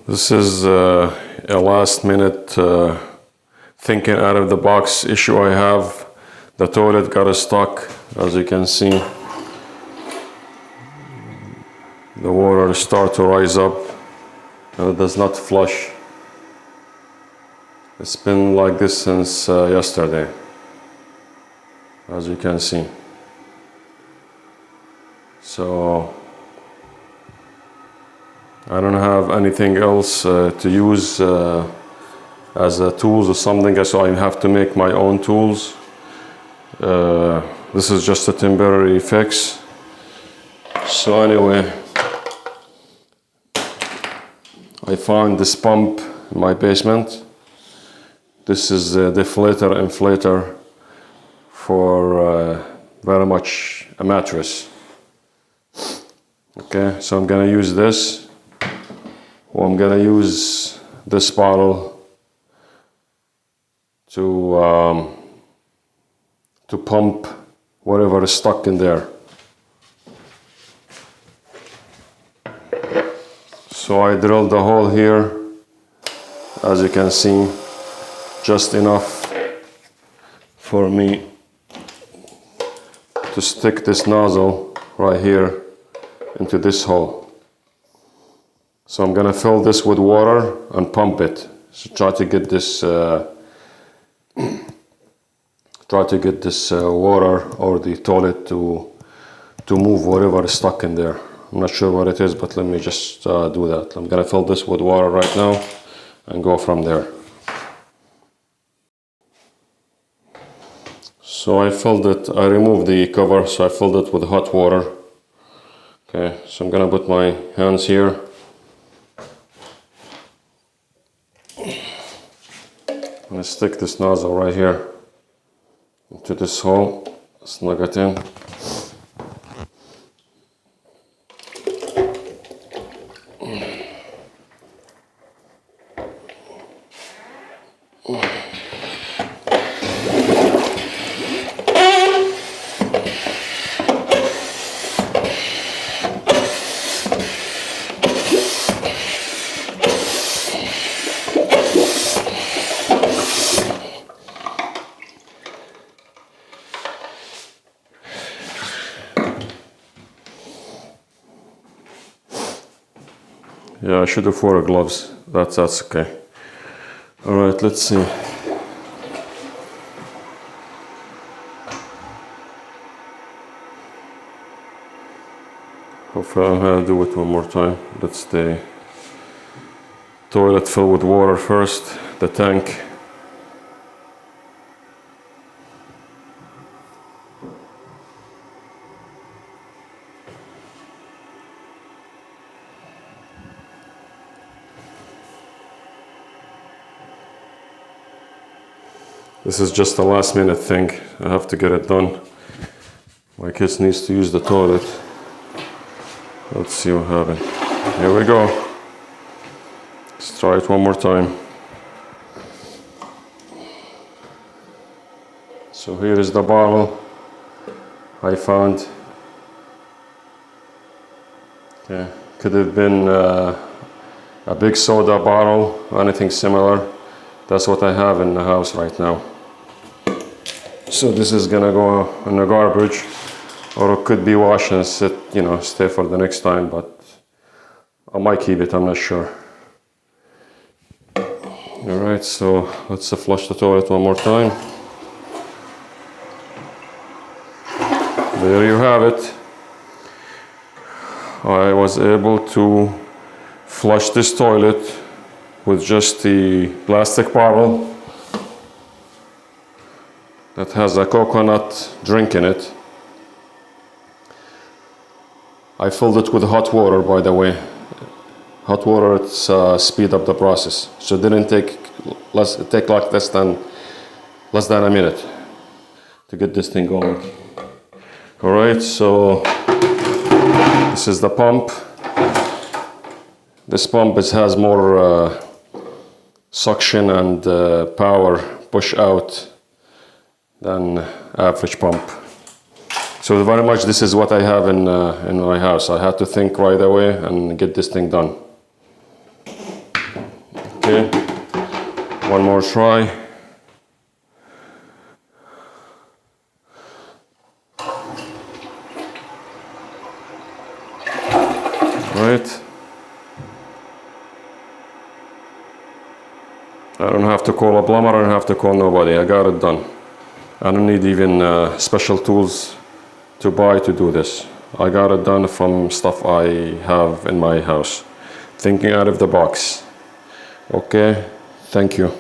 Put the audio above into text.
This is a last minute thinking out of the box issue I have. The toilet got stuck, as you can see. The water starts to rise up and it does not flush. It's been like this since yesterday, as you can see. So I don't have anything else to use as a tools or something, so I have to make my own tools. This is just a temporary fix. So anyway, I found this pump in my basement. This is a deflator inflator for very much a mattress. Okay, so I'm gonna use this. Well, I'm gonna use this bottle to pump whatever is stuck in there. So I drilled a hole here, as you can see, just enough for me to stick this nozzle right here into this hole. So I'm gonna fill this with water and pump it. So try to get this water or the toilet to move whatever is stuck in there. I'm not sure what it is, but let me just do that. I'm gonna fill this with water right now and go from there. So I filled it, I removed the cover, so I filled it with hot water. Okay, so I'm gonna put my hands here. I'm gonna stick this nozzle right here into this hole, snug it in. Yeah, I should have wore gloves. That's okay. All right, let's see. Hopefully I'm gonna do it one more time. That's the toilet filled with water first, the tank. This is just a last minute thing. I have to get it done. My kids needs to use the toilet. Let's see what happens. Here we go. Let's try it one more time. So here is the bottle I found. Okay, could have been a big soda bottle or anything similar. That's what I have in the house right now. So this is gonna go in the garbage, or it could be washed and sit, stay for the next time, but I might keep it, I'm not sure. All right, so let's flush the toilet one more time. There you have it. I was able to flush this toilet with just the plastic bottle that has a coconut drink in it. I filled it with hot water, by the way. Hot water, it's speed up the process. So it didn't take less than a minute to get this thing going. All right, so this is the pump. This pump has more suction and power push out than average pump. So very much this is what I have in my house. I had to think right away and get this thing done. Okay, one more try. Right. I don't have to call a plumber, I don't have to call nobody, I got it done. I don't need even special tools to buy to do this. I got it done from stuff I have in my house. Thinking out of the box. Okay, thank you.